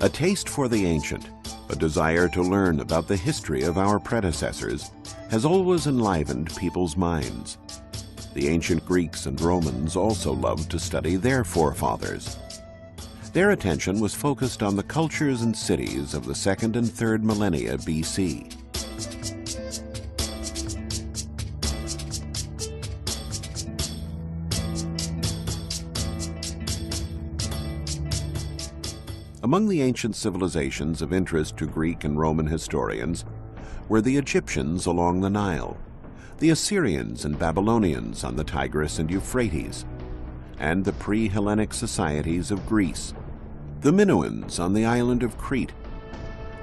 A taste for the ancient, a desire to learn about the history of our predecessors, has always enlivened people's minds. The ancient Greeks and Romans also loved to study their forefathers. Their attention was focused on the cultures and cities of the 2nd and 3rd millennia BC. Among the ancient civilizations of interest to Greek and Roman historians were the Egyptians along the Nile, the Assyrians and Babylonians on the Tigris and Euphrates, and the pre-Hellenic societies of Greece, the Minoans on the island of Crete,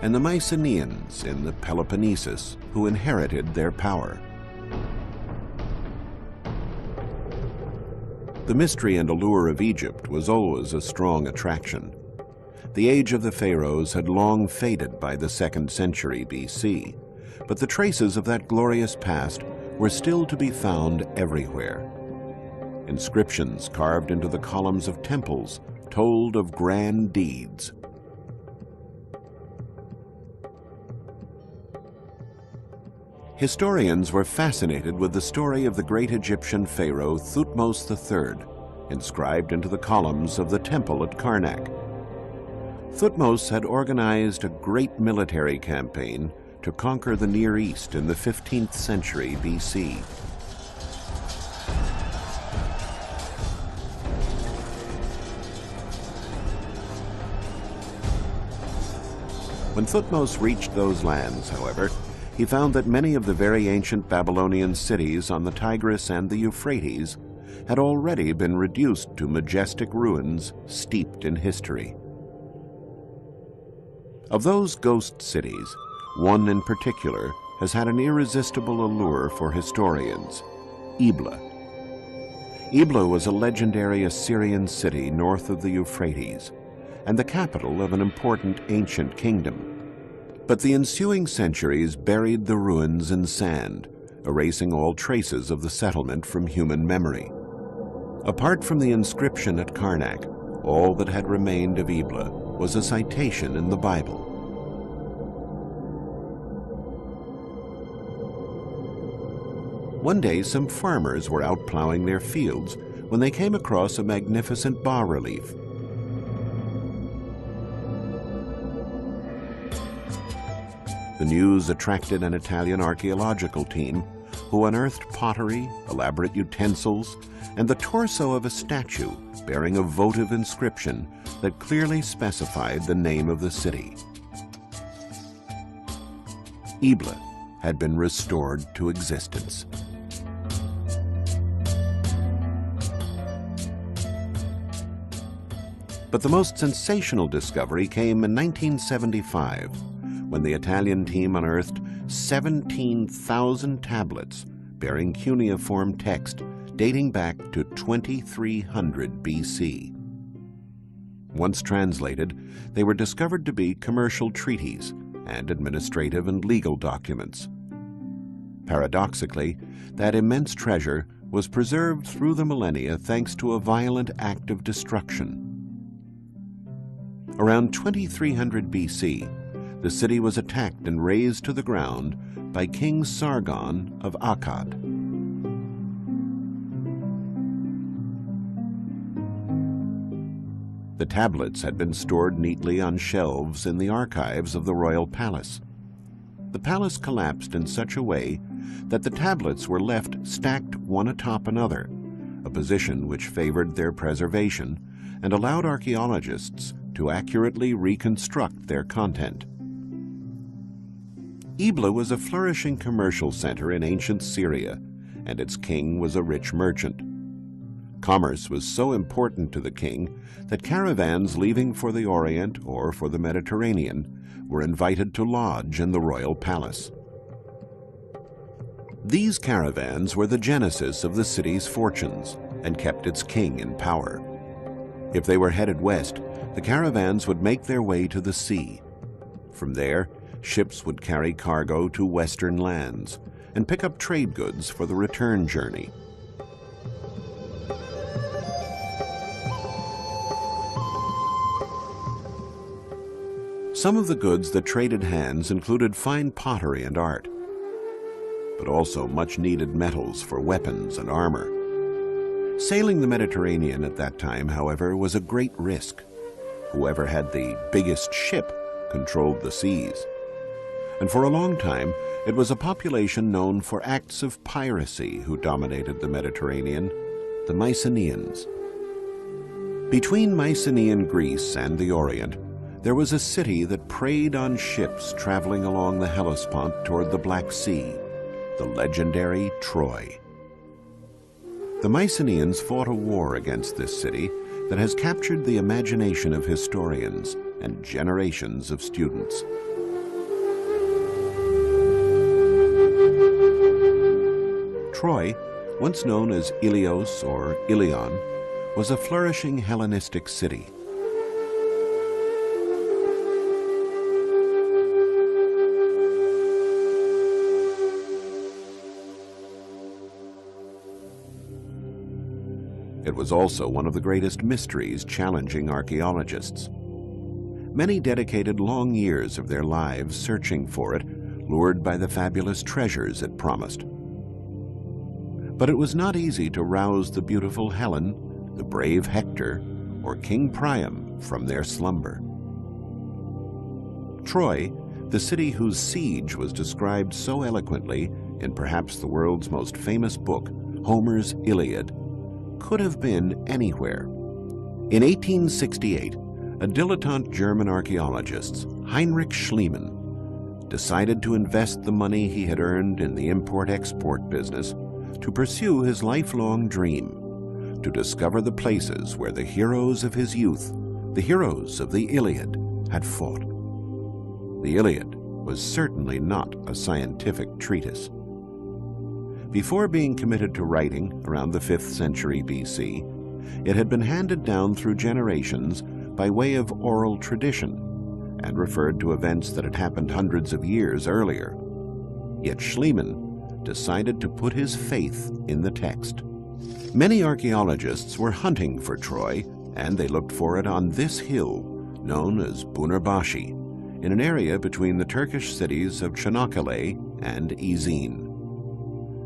and the Mycenaeans in the Peloponnesus, who inherited their power. The mystery and allure of Egypt was always a strong attraction. The age of the pharaohs had long faded by the 2nd century BC, but the traces of that glorious past were still to be found everywhere. Inscriptions carved into the columns of temples told of grand deeds. Historians were fascinated with the story of the great Egyptian pharaoh Thutmose III, inscribed into the columns of the temple at Karnak. Thutmose had organized a great military campaign to conquer the Near East in the 15th century BC. When Thutmose reached those lands, however, he found that many of the very ancient Babylonian cities on the Tigris and the Euphrates had already been reduced to majestic ruins steeped in history. Of those ghost cities, one in particular has had an irresistible allure for historians: Ebla. Ebla was a legendary Assyrian city north of the Euphrates and the capital of an important ancient kingdom. But the ensuing centuries buried the ruins in sand, erasing all traces of the settlement from human memory. Apart from the inscription at Karnak, all that had remained of Ebla was a citation in the Bible. One day, some farmers were out plowing their fields when they came across a magnificent bas-relief. The news attracted an Italian archaeological team who unearthed pottery, elaborate utensils, and the torso of a statue bearing a votive inscription that clearly specified the name of the city. Ebla had been restored to existence. But the most sensational discovery came in 1975, when the Italian team unearthed 17,000 tablets bearing cuneiform text dating back to 2300 BC. Once translated, they were discovered to be commercial treaties and administrative and legal documents. Paradoxically, that immense treasure was preserved through the millennia thanks to a violent act of destruction. Around 2300 BC, the city was attacked and razed to the ground by King Sargon of Akkad. The tablets had been stored neatly on shelves in the archives of the royal palace. The palace collapsed in such a way that the tablets were left stacked one atop another, a position which favored their preservation and allowed archaeologists to accurately reconstruct their content. Ebla was a flourishing commercial center in ancient Syria, and its king was a rich merchant. Commerce was so important to the king that caravans leaving for the Orient or for the Mediterranean were invited to lodge in the royal palace. These caravans were the genesis of the city's fortunes and kept its king in power. If they were headed west, the caravans would make their way to the sea. From there, ships would carry cargo to western lands and pick up trade goods for the return journey. Some of the goods that traded hands included fine pottery and art, but also much-needed metals for weapons and armor. Sailing the Mediterranean at that time, however, was a great risk. Whoever had the biggest ship controlled the seas. And for a long time, it was a population known for acts of piracy who dominated the Mediterranean, the Mycenaeans. Between Mycenaean Greece and the Orient, there was a city that preyed on ships traveling along the Hellespont toward the Black Sea, the legendary Troy. The Mycenaeans fought a war against this city that has captured the imagination of historians and generations of students. Troy, once known as Ilios or Ilion, was a flourishing Hellenistic city. It was also one of the greatest mysteries challenging archaeologists. Many dedicated long years of their lives searching for it, lured by the fabulous treasures it promised. But it was not easy to rouse the beautiful Helen, the brave Hector, or King Priam from their slumber. Troy, the city whose siege was described so eloquently in perhaps the world's most famous book, Homer's Iliad, could have been anywhere. In 1868, a dilettante German archaeologist, Heinrich Schliemann, decided to invest the money he had earned in the import-export business to pursue his lifelong dream, to discover the places where the heroes of his youth, the heroes of the Iliad, had fought. The Iliad was certainly not a scientific treatise. Before being committed to writing around the 5th century BC, it had been handed down through generations by way of oral tradition and referred to events that had happened hundreds of years earlier. Yet Schliemann decided to put his faith in the text. Many archaeologists were hunting for Troy, and they looked for it on this hill, known as Bunarbashi, in an area between the Turkish cities of Çanakkale and Izin.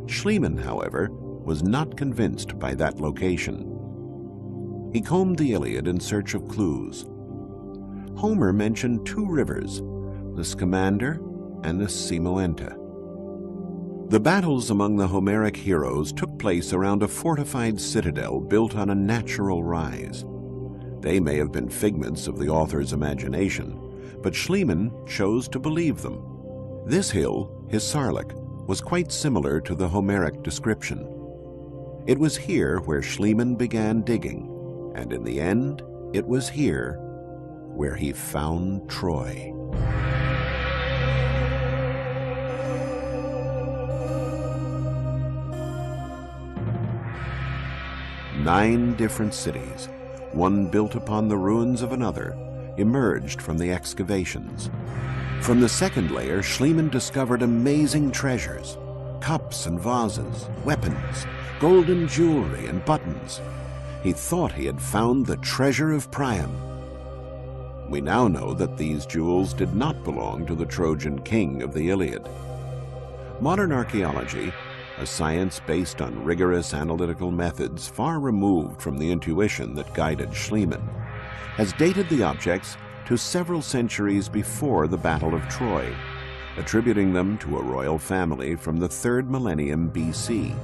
Schliemann, however, was not convinced by that location. He combed the Iliad in search of clues. Homer mentioned 2 rivers, the Scamander and the Simoentia. The battles among the Homeric heroes took place around a fortified citadel built on a natural rise. They may have been figments of the author's imagination, but Schliemann chose to believe them. This hill, Hisarlik, was quite similar to the Homeric description. It was here where Schliemann began digging, and in the end, it was here where he found Troy. Nine different cities, one built upon the ruins of another, emerged from the excavations. From the second layer, Schliemann discovered amazing treasures, cups and vases, weapons, golden jewelry and buttons. He thought he had found the treasure of Priam. We now know that these jewels did not belong to the Trojan king of the Iliad. Modern archaeology, a science based on rigorous analytical methods far removed from the intuition that guided Schliemann, has dated the objects to several centuries before the Battle of Troy, attributing them to a royal family from the 3rd millennium BC.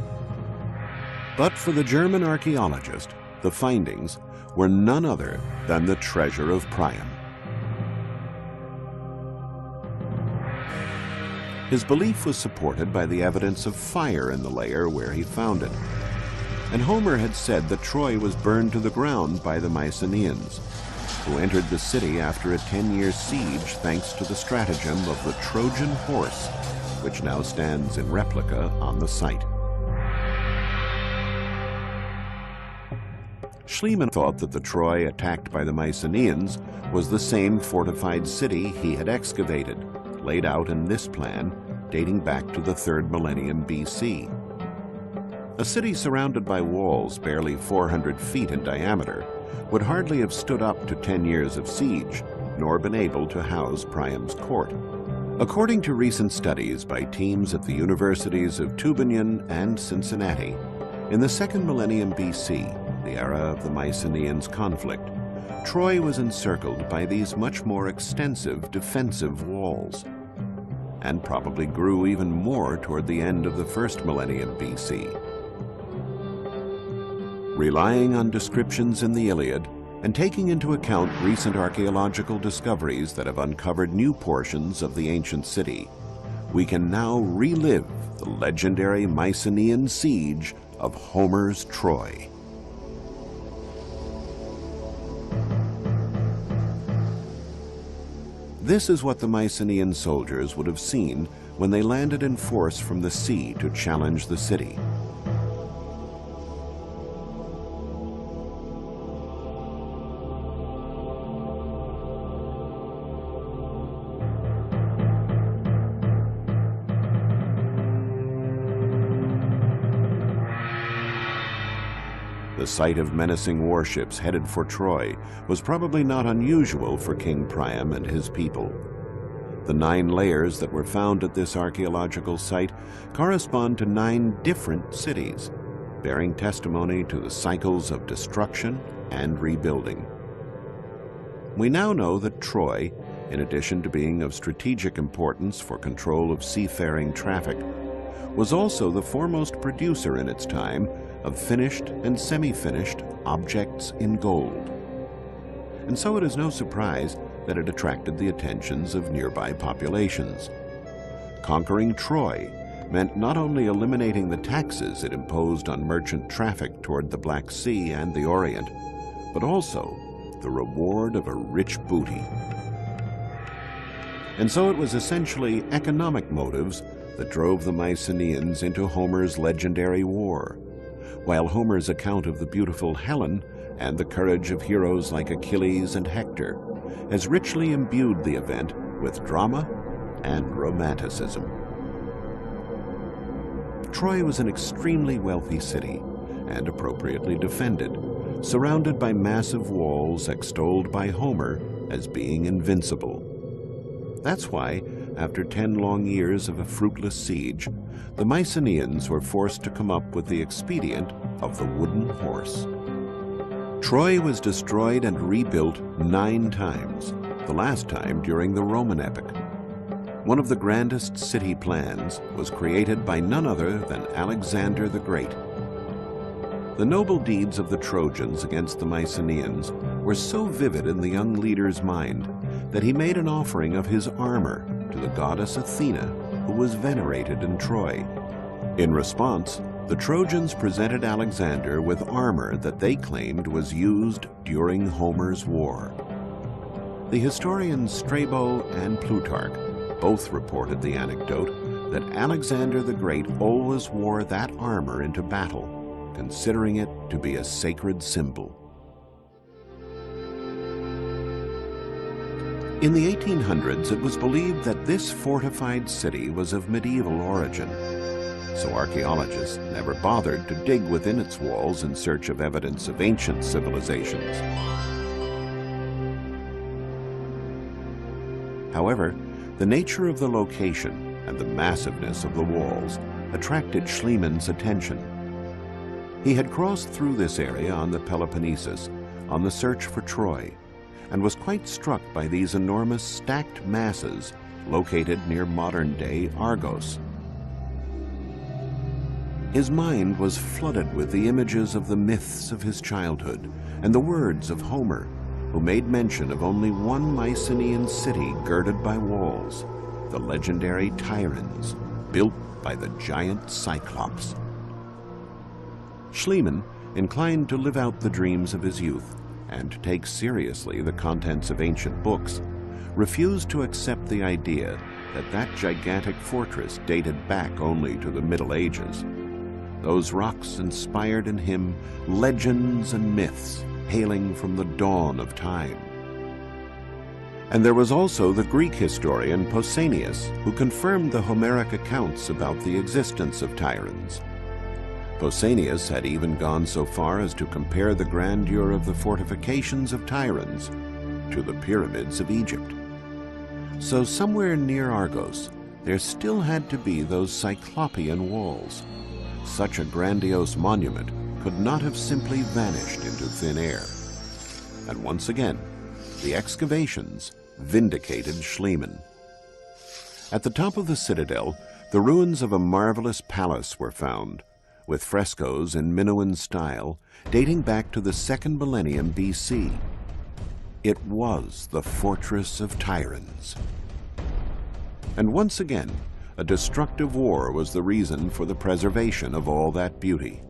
But for the German archaeologist, the findings were none other than the treasure of Priam. His belief was supported by the evidence of fire in the layer where he found it. And Homer had said that Troy was burned to the ground by the Mycenaeans, who entered the city after a 10-year siege thanks to the stratagem of the Trojan horse, which now stands in replica on the site. Schliemann thought that the Troy attacked by the Mycenaeans was the same fortified city he had excavated, laid out in this plan dating back to the 3rd millennium BC. A city surrounded by walls barely 400 feet in diameter would hardly have stood up to 10 years of siege, nor been able to house Priam's court. According to recent studies by teams at the universities of Tübingen and Cincinnati, in the 2nd millennium BC, the era of the Mycenaeans conflict, Troy was encircled by these much more extensive defensive walls, and probably grew even more toward the end of the 1st millennium BC. Relying on descriptions in the Iliad, and taking into account recent archaeological discoveries that have uncovered new portions of the ancient city, we can now relive the legendary Mycenaean siege of Homer's Troy. This is what the Mycenaean soldiers would have seen when they landed in force from the sea to challenge the city. The sight of menacing warships headed for Troy was probably not unusual for King Priam and his people. The 9 layers that were found at this archaeological site correspond to 9 different cities, bearing testimony to the cycles of destruction and rebuilding. We now know that Troy, in addition to being of strategic importance for control of seafaring traffic, was also the foremost producer in its time of finished and semi-finished objects in gold. And so it is no surprise that it attracted the attentions of nearby populations. Conquering Troy meant not only eliminating the taxes it imposed on merchant traffic toward the Black Sea and the Orient, but also the reward of a rich booty. And so it was essentially economic motives that drove the Mycenaeans into Homer's legendary war, while Homer's account of the beautiful Helen and the courage of heroes like Achilles and Hector has richly imbued the event with drama and romanticism. Troy was an extremely wealthy city and appropriately defended, surrounded by massive walls extolled by Homer as being invincible. That's why, after 10 long years of a fruitless siege, the Mycenaeans were forced to come up with the expedient of the wooden horse. Troy was destroyed and rebuilt 9 times, the last time during the Roman epoch. One of the grandest city plans was created by none other than Alexander the Great. The noble deeds of the Trojans against the Mycenaeans were so vivid in the young leader's mind that he made an offering of his armor to the goddess Athena, who was venerated in Troy. In response, the Trojans presented Alexander with armor that they claimed was used during Homer's war. The historians Strabo and Plutarch both reported the anecdote that Alexander the Great always wore that armor into battle, considering it to be a sacred symbol. In the 1800s, it was believed that this fortified city was of medieval origin, so archaeologists never bothered to dig within its walls in search of evidence of ancient civilizations. However, the nature of the location and the massiveness of the walls attracted Schliemann's attention. He had crossed through this area on the Peloponnesus on the search for Troy, and was quite struck by these enormous stacked masses located near modern-day Argos. His mind was flooded with the images of the myths of his childhood and the words of Homer, who made mention of only one Mycenaean city girded by walls, the legendary Tiryns, built by the giant Cyclops. Schliemann, inclined to live out the dreams of his youth and to take seriously the contents of ancient books, refused to accept the idea that that gigantic fortress dated back only to the Middle Ages. Those rocks inspired in him legends and myths hailing from the dawn of time. And there was also the Greek historian Pausanias, who confirmed the Homeric accounts about the existence of Tiryns. Pausanias had even gone so far as to compare the grandeur of the fortifications of Tiryns to the pyramids of Egypt. So somewhere near Argos, there still had to be those Cyclopean walls. Such a grandiose monument could not have simply vanished into thin air. And once again, the excavations vindicated Schliemann. At the top of the citadel, the ruins of a marvelous palace were found, with frescoes in Minoan style dating back to the 2nd millennium BC. It was the Fortress of Tyrants. And once again, a destructive war was the reason for the preservation of all that beauty.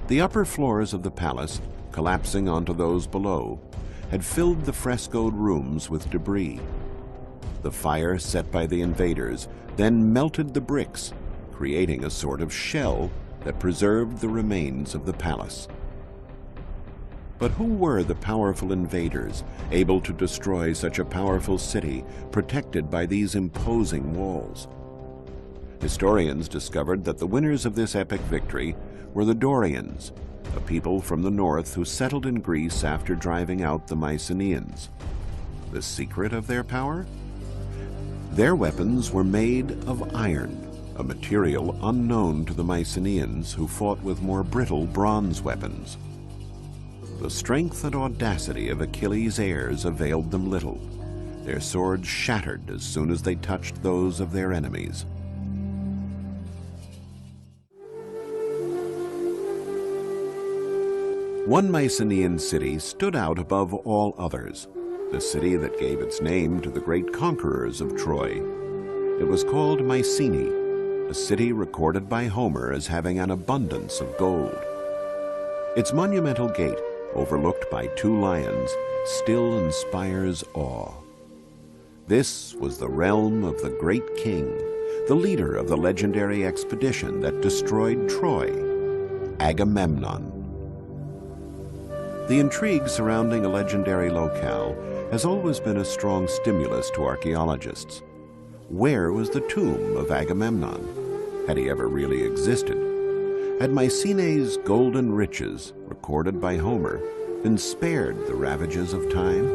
The upper floors of the palace, collapsing onto those below, had filled the frescoed rooms with debris. The fire set by the invaders then melted the bricks, creating a sort of shell that preserved the remains of the palace. But who were the powerful invaders able to destroy such a powerful city protected by these imposing walls? Historians discovered that the winners of this epic victory were the Dorians, a people from the north who settled in Greece after driving out the Mycenaeans. The secret of their power? Their weapons were made of iron, a material unknown to the Mycenaeans, who fought with more brittle bronze weapons. The strength and audacity of Achilles' heirs availed them little. Their swords shattered as soon as they touched those of their enemies. One Mycenaean city stood out above all others, the city that gave its name to the great conquerors of Troy. It was called Mycenae, a city recorded by Homer as having an abundance of gold. Its monumental gate, overlooked by 2 lions, still inspires awe. This was the realm of the great king, the leader of the legendary expedition that destroyed Troy, Agamemnon. The intrigue surrounding a legendary locale has always been a strong stimulus to archaeologists. Where was the tomb of Agamemnon? Had he ever really existed? Had Mycenae's golden riches, recorded by Homer, been spared the ravages of time?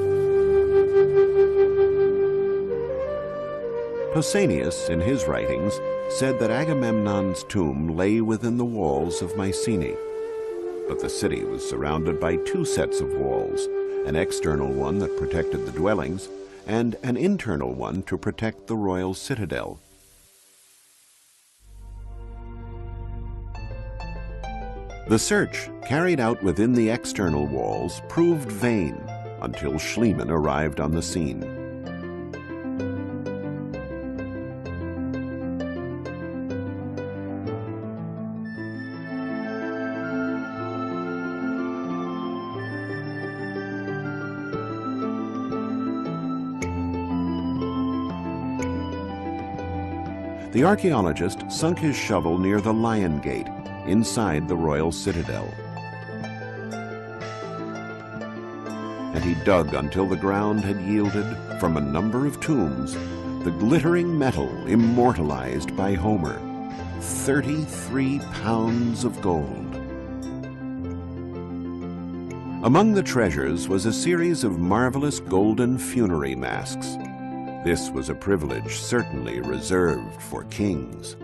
Pausanias, in his writings, said that Agamemnon's tomb lay within the walls of Mycenae. But the city was surrounded by 2 sets of walls, an external one that protected the dwellings, and an internal one to protect the royal citadel. The search carried out within the external walls proved vain until Schliemann arrived on the scene. The archaeologist sunk his shovel near the Lion Gate, inside the royal citadel. And he dug until the ground had yielded, from a number of tombs, the glittering metal immortalized by Homer, 33 pounds of gold. Among the treasures was a series of marvelous golden funerary masks. This was a privilege certainly reserved for kings.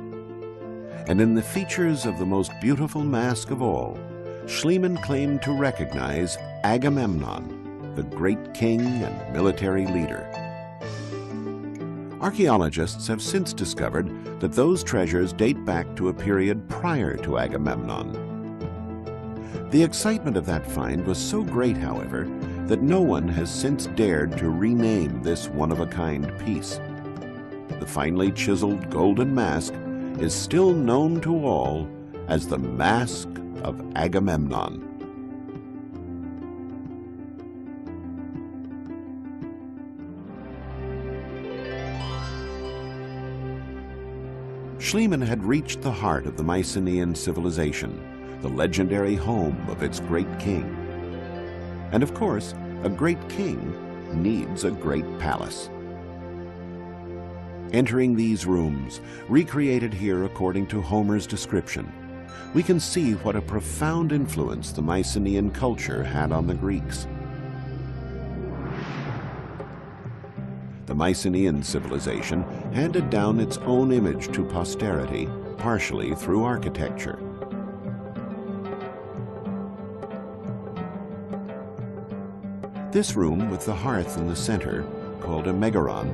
And in the features of the most beautiful mask of all, Schliemann claimed to recognize Agamemnon, the great king and military leader. Archaeologists have since discovered that those treasures date back to a period prior to Agamemnon. The excitement of that find was so great, however, that no one has since dared to rename this one-of-a-kind piece. The finely chiseled golden mask is still known to all as the Mask of Agamemnon. Schliemann had reached the heart of the Mycenaean civilization, the legendary home of its great king. And of course, a great king needs a great palace. Entering these rooms, recreated here according to Homer's description, we can see what a profound influence the Mycenaean culture had on the Greeks. The Mycenaean civilization handed down its own image to posterity, partially through architecture. This room with the hearth in the center, called a megaron,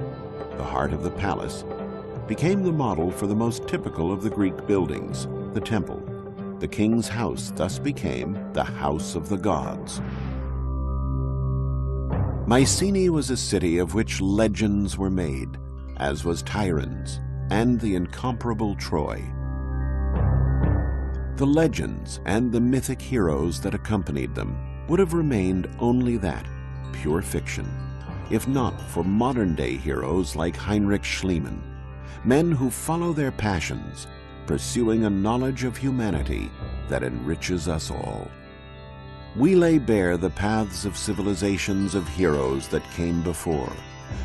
the heart of the palace, became the model for the most typical of the Greek buildings, the temple. The king's house thus became the house of the gods. Mycenae was a city of which legends were made, as was Tiryns and the incomparable Troy. The legends and the mythic heroes that accompanied them would have remained only that, pure fiction, if not for modern-day heroes like Heinrich Schliemann, men who follow their passions, pursuing a knowledge of humanity that enriches us all. We lay bare the paths of civilizations of heroes that came before,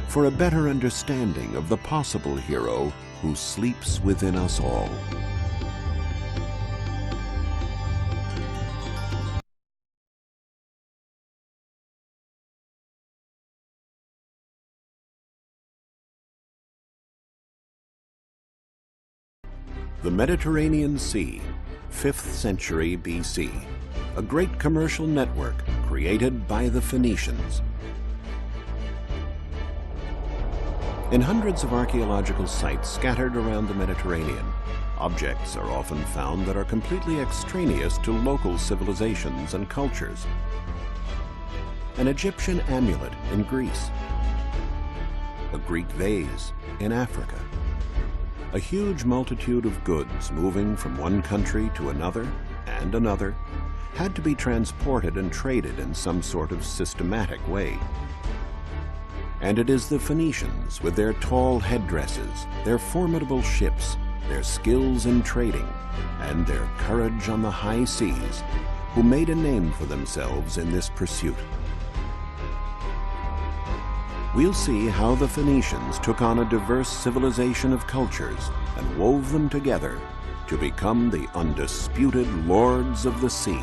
for a better understanding of the possible hero who sleeps within us all. The Mediterranean Sea, 5th century BC, a great commercial network created by the Phoenicians. In hundreds of archaeological sites scattered around the Mediterranean, objects are often found that are completely extraneous to local civilizations and cultures. An Egyptian amulet in Greece, a Greek vase in Africa, a huge multitude of goods moving from one country to another and another had to be transported and traded in some sort of systematic way. And it is the Phoenicians, with their tall headdresses, their formidable ships, their skills in trading, and their courage on the high seas, who made a name for themselves in this pursuit. We'll see how the Phoenicians took on a diverse civilization of cultures and wove them together to become the undisputed lords of the sea.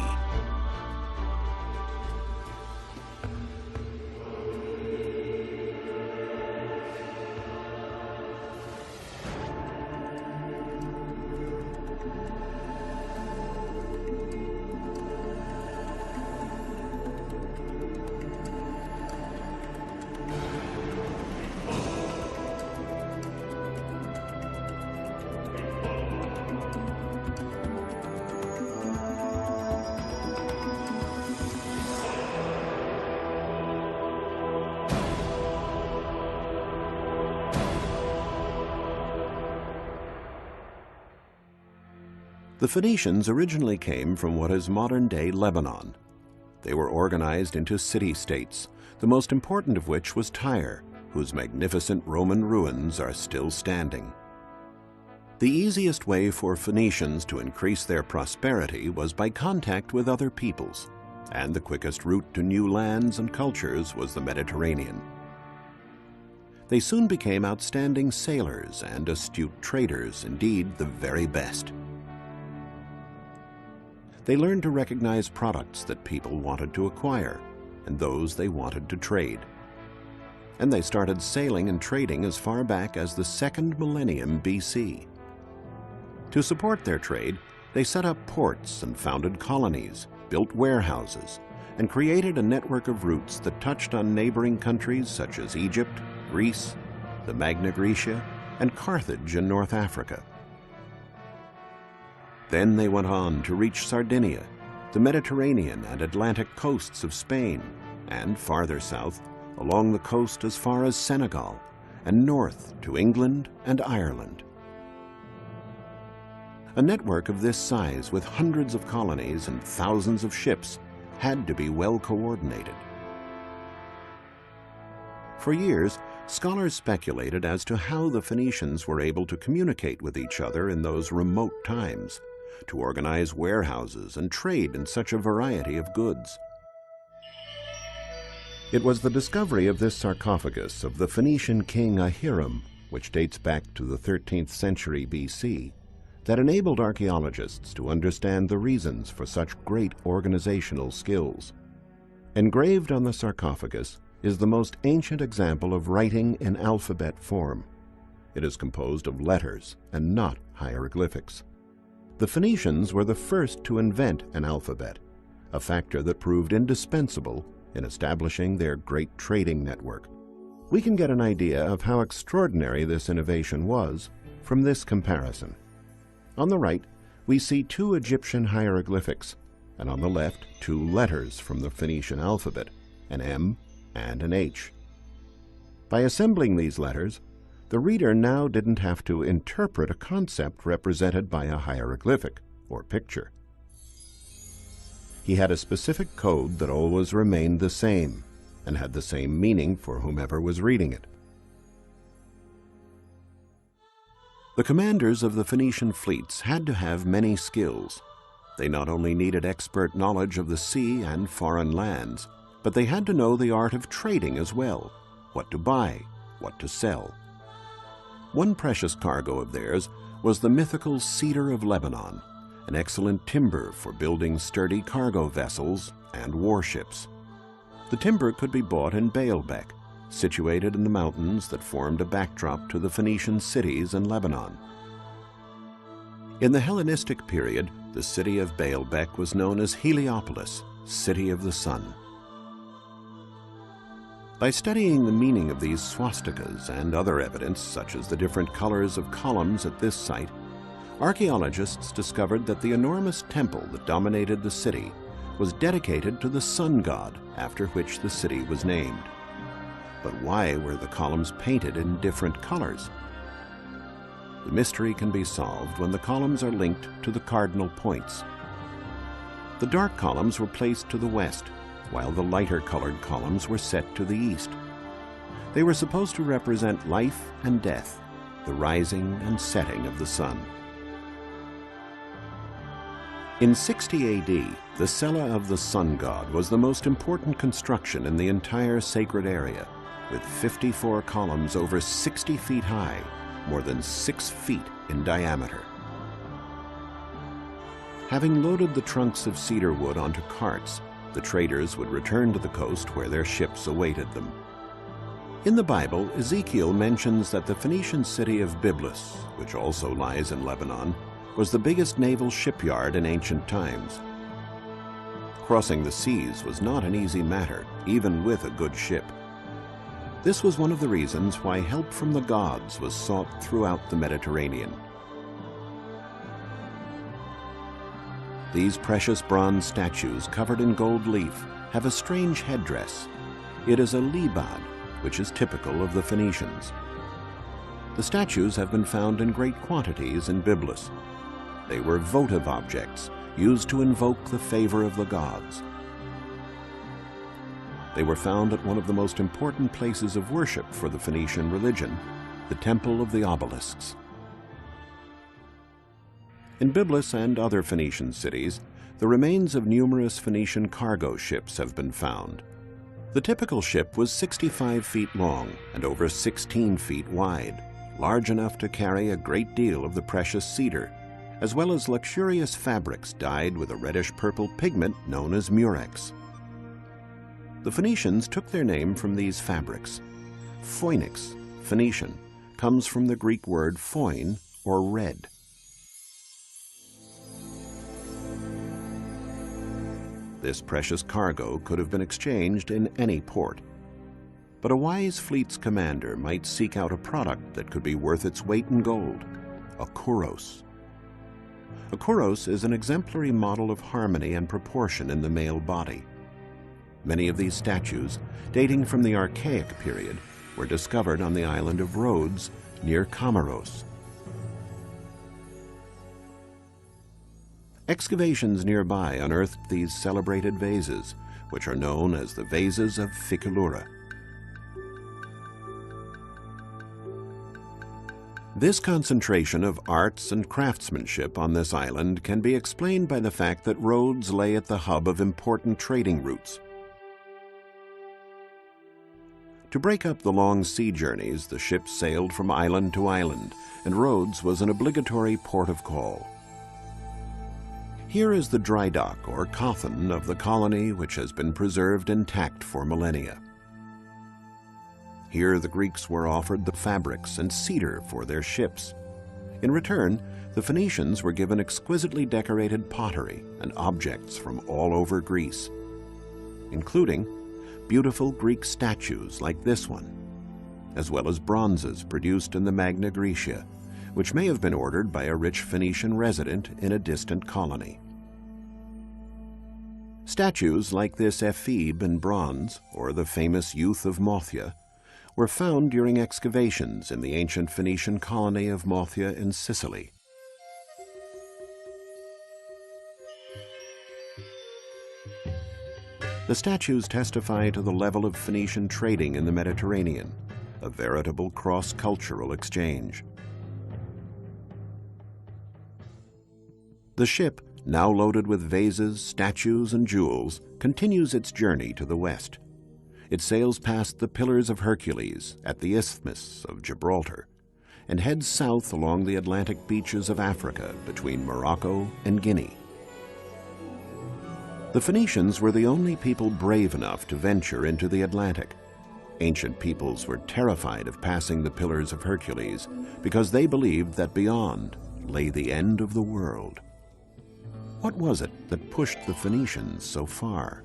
The Phoenicians originally came from what is modern-day Lebanon. They were organized into city-states, the most important of which was Tyre, whose magnificent Roman ruins are still standing. The easiest way for Phoenicians to increase their prosperity was by contact with other peoples, and the quickest route to new lands and cultures was the Mediterranean. They soon became outstanding sailors and astute traders, indeed the very best. They learned to recognize products that people wanted to acquire and those they wanted to trade. And they started sailing and trading as far back as the 2nd millennium BC. To support their trade, they set up ports and founded colonies, built warehouses, and created a network of routes that touched on neighboring countries such as Egypt, Greece, the Magna Graecia, and Carthage in North Africa. Then they went on to reach Sardinia, the Mediterranean and Atlantic coasts of Spain, and farther south, along the coast as far as Senegal, and north to England and Ireland. A network of this size with hundreds of colonies and thousands of ships had to be well coordinated. For years, scholars speculated as to how the Phoenicians were able to communicate with each other in those remote times, to organize warehouses and trade in such a variety of goods. It was the discovery of this sarcophagus of the Phoenician king Ahiram, which dates back to the 13th century BC, that enabled archaeologists to understand the reasons for such great organizational skills. Engraved on the sarcophagus is the most ancient example of writing in alphabet form. It is composed of letters and not hieroglyphics. The Phoenicians were the first to invent an alphabet, a factor that proved indispensable in establishing their great trading network. We can get an idea of how extraordinary this innovation was from this comparison. On the right, we see two Egyptian hieroglyphics, and on the left, two letters from the Phoenician alphabet, an M and an H. By assembling these letters, the reader now didn't have to interpret a concept represented by a hieroglyphic or picture. He had a specific code that always remained the same and had the same meaning for whomever was reading it. The commanders of the Phoenician fleets had to have many skills. They not only needed expert knowledge of the sea and foreign lands, but they had to know the art of trading as well, what to buy, what to sell. One precious cargo of theirs was the mythical cedar of Lebanon, an excellent timber for building sturdy cargo vessels and warships. The timber could be bought in Baalbek, situated in the mountains that formed a backdrop to the Phoenician cities in Lebanon. In the Hellenistic period, the city of Baalbek was known as Heliopolis, City of the Sun. By studying the meaning of these swastikas and other evidence, such as the different colors of columns at this site, archaeologists discovered that the enormous temple that dominated the city was dedicated to the sun god, after which the city was named. But why were the columns painted in different colors? The mystery can be solved when the columns are linked to the cardinal points. The dark columns were placed to the west, while the lighter colored columns were set to the east. They were supposed to represent life and death, the rising and setting of the sun. In 60 AD, the cella of the sun god was the most important construction in the entire sacred area, with 54 columns over 60 feet high, more than 6 feet in diameter. Having loaded the trunks of cedar wood onto carts, the traders would return to the coast where their ships awaited them. In the Bible, Ezekiel mentions that the Phoenician city of Byblus, which also lies in Lebanon, was the biggest naval shipyard in ancient times. Crossing the seas was not an easy matter, even with a good ship. This was one of the reasons why help from the gods was sought throughout the Mediterranean. These precious bronze statues covered in gold leaf have a strange headdress. It is a libad, which is typical of the Phoenicians. The statues have been found in great quantities in Byblus. They were votive objects used to invoke the favor of the gods. They were found at one of the most important places of worship for the Phoenician religion, the Temple of the Obelisks. In Byblus and other Phoenician cities, the remains of numerous Phoenician cargo ships have been found. The typical ship was 65 feet long and over 16 feet wide, large enough to carry a great deal of the precious cedar, as well as luxurious fabrics dyed with a reddish-purple pigment known as murex. The Phoenicians took their name from these fabrics. Phoenix, Phoenician, comes from the Greek word phoin, or red. This precious cargo could have been exchanged in any port. But a wise fleet's commander might seek out a product that could be worth its weight in gold, a kouros. A kouros is an exemplary model of harmony and proportion in the male body. Many of these statues, dating from the Archaic period, were discovered on the island of Rhodes near Comoros. Excavations nearby unearthed these celebrated vases, which are known as the vases of Phikylura. This concentration of arts and craftsmanship on this island can be explained by the fact that Rhodes lay at the hub of important trading routes. To break up the long sea journeys, the ships sailed from island to island, and Rhodes was an obligatory port of call. Here is the dry dock or coffin of the colony, which has been preserved intact for millennia. Here the Greeks were offered the fabrics and cedar for their ships. In return, the Phoenicians were given exquisitely decorated pottery and objects from all over Greece, including beautiful Greek statues like this one, as well as bronzes produced in the Magna Graecia, which may have been ordered by a rich Phoenician resident in a distant colony. Statues like this ephebe in bronze, or the famous Youth of Mothia, were found during excavations in the ancient Phoenician colony of Mothia in Sicily. The statues testify to the level of Phoenician trading in the Mediterranean, a veritable cross-cultural exchange. The ship, now loaded with vases, statues, and jewels, continues its journey to the west. It sails past the Pillars of Hercules at the Isthmus of Gibraltar and heads south along the Atlantic beaches of Africa between Morocco and Guinea. The Phoenicians were the only people brave enough to venture into the Atlantic. Ancient peoples were terrified of passing the Pillars of Hercules because they believed that beyond lay the end of the world. What was it that pushed the Phoenicians so far?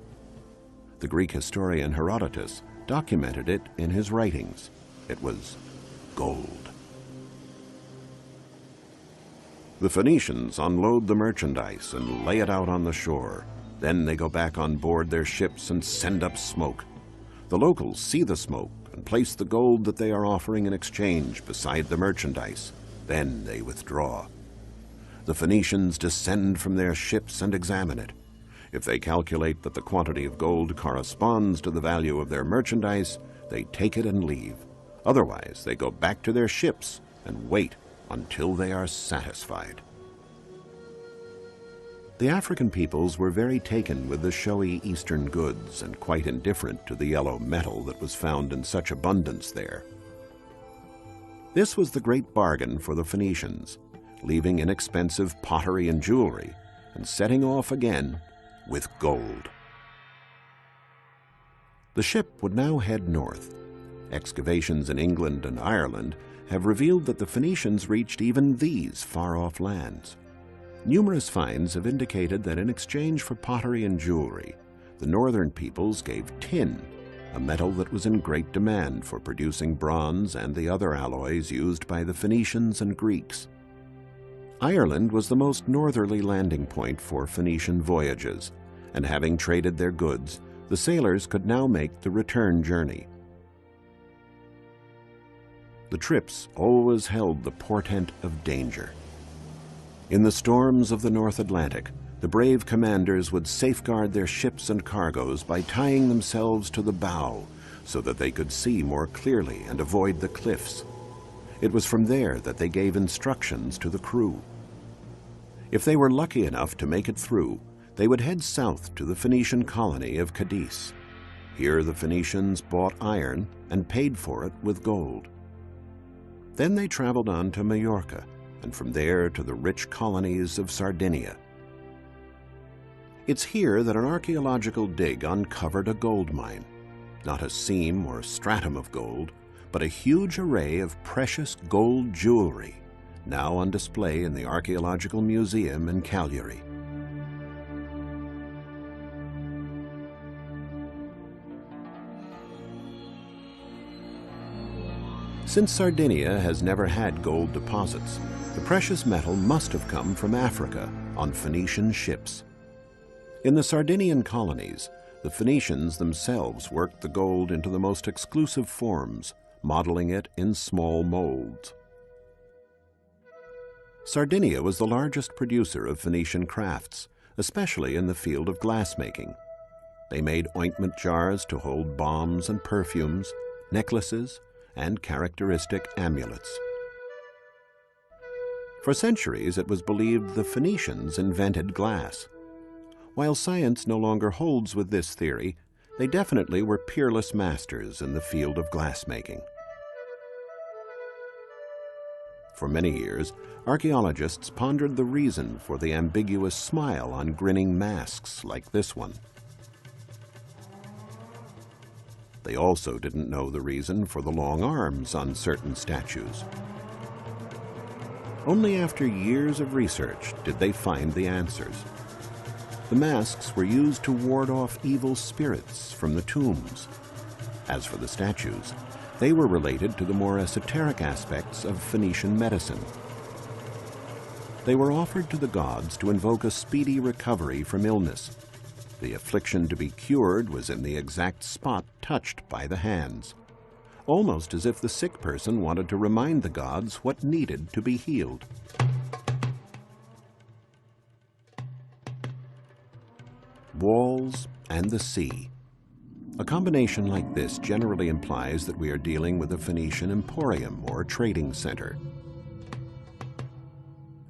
The Greek historian Herodotus documented it in his writings. It was gold. The Phoenicians unload the merchandise and lay it out on the shore. Then they go back on board their ships and send up smoke. The locals see the smoke and place the gold that they are offering in exchange beside the merchandise. Then they withdraw. The Phoenicians descend from their ships and examine it. If they calculate that the quantity of gold corresponds to the value of their merchandise, they take it and leave. Otherwise, they go back to their ships and wait until they are satisfied. The African peoples were very taken with the showy Eastern goods and quite indifferent to the yellow metal that was found in such abundance there. This was the great bargain for the Phoenicians, leaving inexpensive pottery and jewelry and setting off again with gold. The ship would now head north. Excavations in England and Ireland have revealed that the Phoenicians reached even these far-off lands. Numerous finds have indicated that in exchange for pottery and jewelry, the northern peoples gave tin, a metal that was in great demand for producing bronze and the other alloys used by the Phoenicians and Greeks. Ireland was the most northerly landing point for Phoenician voyages, and having traded their goods, the sailors could now make the return journey. The trips always held the portent of danger. In the storms of the North Atlantic, the brave commanders would safeguard their ships and cargoes by tying themselves to the bow so that they could see more clearly and avoid the cliffs. It was from there that they gave instructions to the crew. If they were lucky enough to make it through, they would head south to the Phoenician colony of Cadiz. Here the Phoenicians bought iron and paid for it with gold. Then they traveled on to Majorca, and from there to the rich colonies of Sardinia. It's here that an archaeological dig uncovered a gold mine, not a seam or stratum of gold, but a huge array of precious gold jewelry, now on display in the Archaeological Museum in Cagliari. Since Sardinia has never had gold deposits, the precious metal must have come from Africa on Phoenician ships. In the Sardinian colonies, the Phoenicians themselves worked the gold into the most exclusive forms, modeling it in small molds. Sardinia was the largest producer of Phoenician crafts, especially in the field of glassmaking. They made ointment jars to hold balms and perfumes, necklaces, and characteristic amulets. For centuries, it was believed the Phoenicians invented glass. While science no longer holds with this theory, they definitely were peerless masters in the field of glassmaking. For many years, archaeologists pondered the reason for the ambiguous smile on grinning masks like this one. They also didn't know the reason for the long arms on certain statues. Only after years of research did they find the answers. The masks were used to ward off evil spirits from the tombs. As for the statues, they were related to the more esoteric aspects of Phoenician medicine. They were offered to the gods to invoke a speedy recovery from illness. The affliction to be cured was in the exact spot touched by the hands, almost as if the sick person wanted to remind the gods what needed to be healed. Walls and the sea. A combination like this generally implies that we are dealing with a Phoenician emporium or trading center.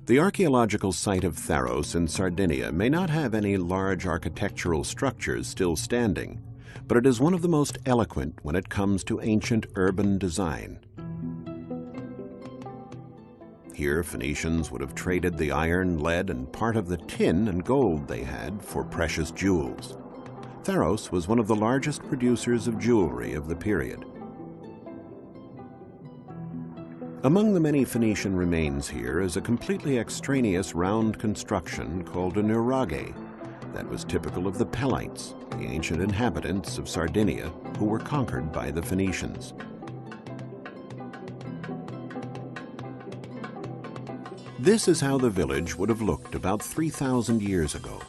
The archaeological site of Tharos in Sardinia may not have any large architectural structures still standing, but it is one of the most eloquent when it comes to ancient urban design. Here, Phoenicians would have traded the iron, lead, and part of the tin and gold they had for precious jewels. Tharos was one of the largest producers of jewelry of the period. Among the many Phoenician remains here is a completely extraneous round construction called a nuraghe that was typical of the Pelites, the ancient inhabitants of Sardinia who were conquered by the Phoenicians. This is how the village would have looked about 3,000 years ago.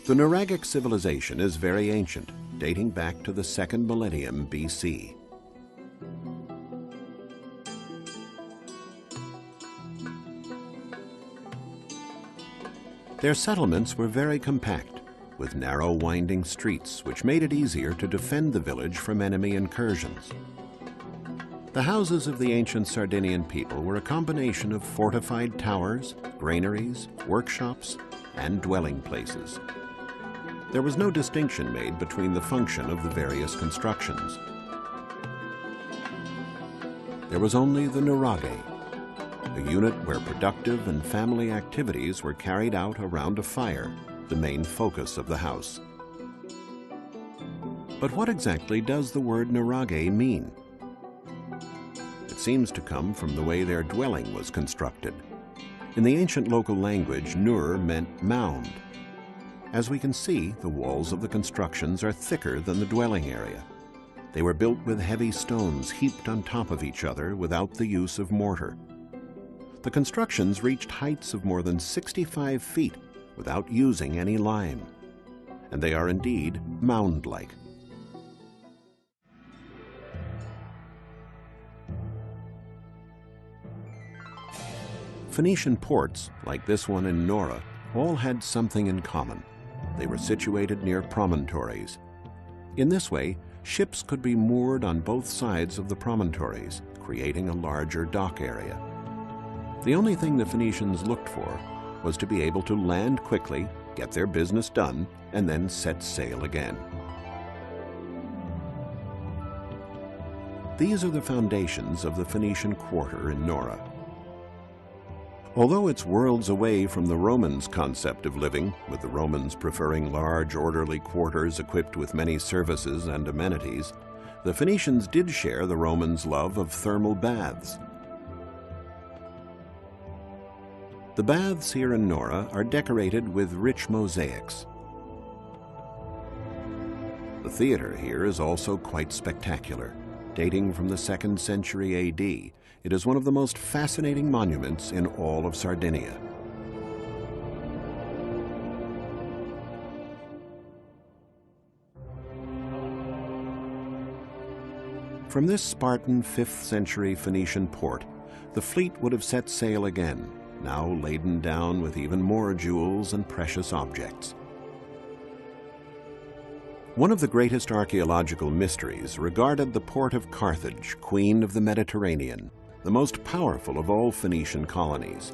The Nuraghic civilization is very ancient, dating back to the 2nd millennium BC. Their settlements were very compact, with narrow winding streets which made it easier to defend the village from enemy incursions. The houses of the ancient Sardinian people were a combination of fortified towers, granaries, workshops, and dwelling places. There was no distinction made between the function of the various constructions. There was only the nuraghe, a unit where productive and family activities were carried out around a fire, the main focus of the house. But what exactly does the word nuraghe mean? It seems to come from the way their dwelling was constructed. In the ancient local language, nur meant mound. As we can see, the walls of the constructions are thicker than the dwelling area. They were built with heavy stones heaped on top of each other without the use of mortar. The constructions reached heights of more than 65 feet without using any lime, and they are indeed mound-like. Phoenician ports, like this one in Nora, all had something in common. They were situated near promontories. In this way, ships could be moored on both sides of the promontories, creating a larger dock area. The only thing the Phoenicians looked for was to be able to land quickly, get their business done, and then set sail again. These are the foundations of the Phoenician quarter in Nora. Although it's worlds away from the Romans' concept of living, with the Romans preferring large, orderly quarters equipped with many services and amenities, the Phoenicians did share the Romans' love of thermal baths. The baths here in Nora are decorated with rich mosaics. The theater here is also quite spectacular. Dating from the 2nd century AD, it is one of the most fascinating monuments in all of Sardinia. From this Spartan 5th century Phoenician port, the fleet would have set sail again, now laden down with even more jewels and precious objects. One of the greatest archaeological mysteries regarded the port of Carthage, Queen of the Mediterranean, the most powerful of all Phoenician colonies.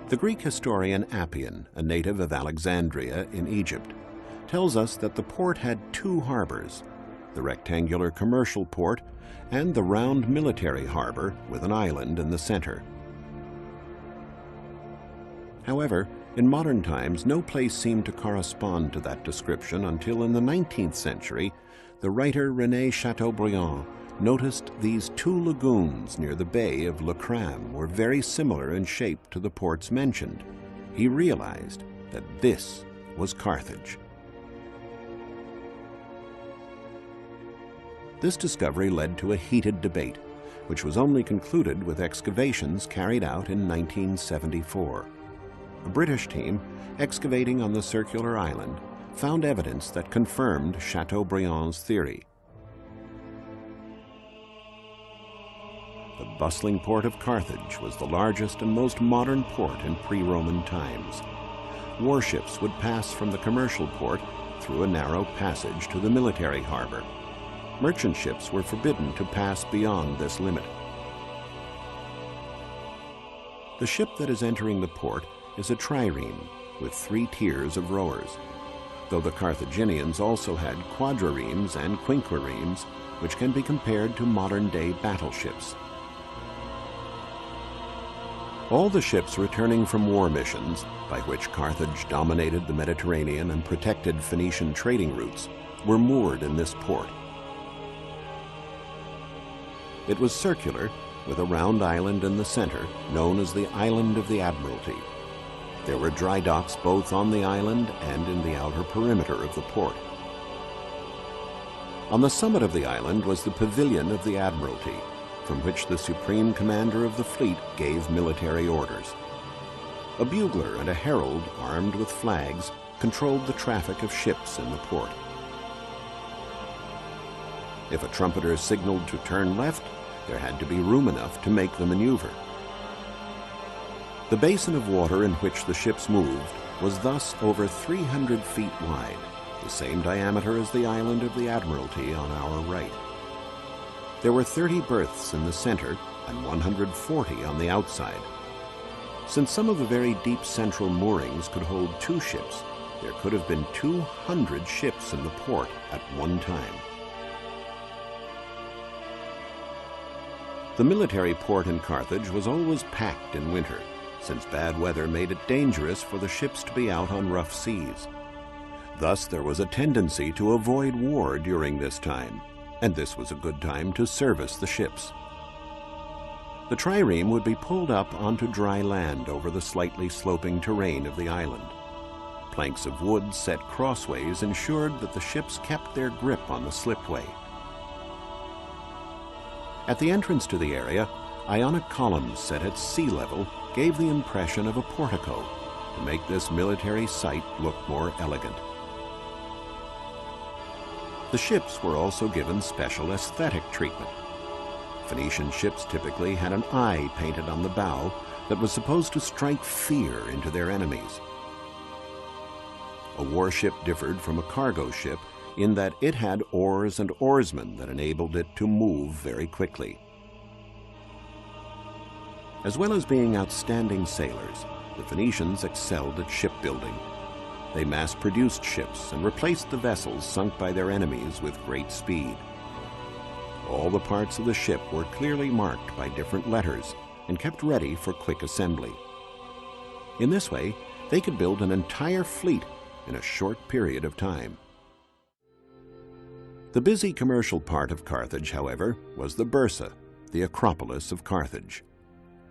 The Greek historian Appian, a native of Alexandria in Egypt, tells us that the port had 2 harbors, the rectangular commercial port and the round military harbor with an island in the center. However, In modern times, no place seemed to correspond to that description until in the 19th century, the writer René Chateaubriand noticed these two lagoons near the bay of Le Cram were very similar in shape to the ports mentioned. He realized that this was Carthage. This discovery led to a heated debate, which was only concluded with excavations carried out in 1974. A British team, excavating on the circular island, found evidence that confirmed Chateaubriand's theory. The bustling port of Carthage was the largest and most modern port in pre-Roman times. Warships would pass from the commercial port through a narrow passage to the military harbor. Merchant ships were forbidden to pass beyond this limit. The ship that is entering the port is a trireme with 3 tiers of rowers, though the Carthaginians also had quadriremes and quinquiremes, which can be compared to modern-day battleships. All the ships returning from war missions, by which Carthage dominated the Mediterranean and protected Phoenician trading routes, were moored in this port. It was circular, with a round island in the center, known as the Island of the Admiralty. There were dry docks both on the island and in the outer perimeter of the port. On the summit of the island was the Pavilion of the Admiralty, from which the supreme commander of the fleet gave military orders. A bugler and a herald, armed with flags, controlled the traffic of ships in the port. If a trumpeter signaled to turn left, there had to be room enough to make the maneuver. The basin of water in which the ships moved was thus over 300 feet wide, the same diameter as the Island of the Admiralty on our right. There were 30 berths in the center and 140 on the outside. Since some of the very deep central moorings could hold 2 ships, there could have been 200 ships in the port at one time. The military port in Carthage was always packed in winter, since bad weather made it dangerous for the ships to be out on rough seas. Thus, there was a tendency to avoid war during this time, and this was a good time to service the ships. The trireme would be pulled up onto dry land over the slightly sloping terrain of the island. Planks of wood set crossways ensured that the ships kept their grip on the slipway. At the entrance to the area, Ionic columns set at sea level gave the impression of a portico to make this military site look more elegant. The ships were also given special aesthetic treatment. Phoenician ships typically had an eye painted on the bow that was supposed to strike fear into their enemies. A warship differed from a cargo ship in that it had oars and oarsmen that enabled it to move very quickly. As well as being outstanding sailors, the Phoenicians excelled at shipbuilding. They mass-produced ships and replaced the vessels sunk by their enemies with great speed. All the parts of the ship were clearly marked by different letters and kept ready for quick assembly. In this way, they could build an entire fleet in a short period of time. The busy commercial part of Carthage, however, was the Bursa, the Acropolis of Carthage.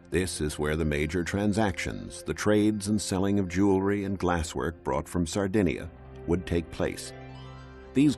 This is where the major transactions, the trades and selling of jewelry and glasswork brought from Sardinia, would take place. These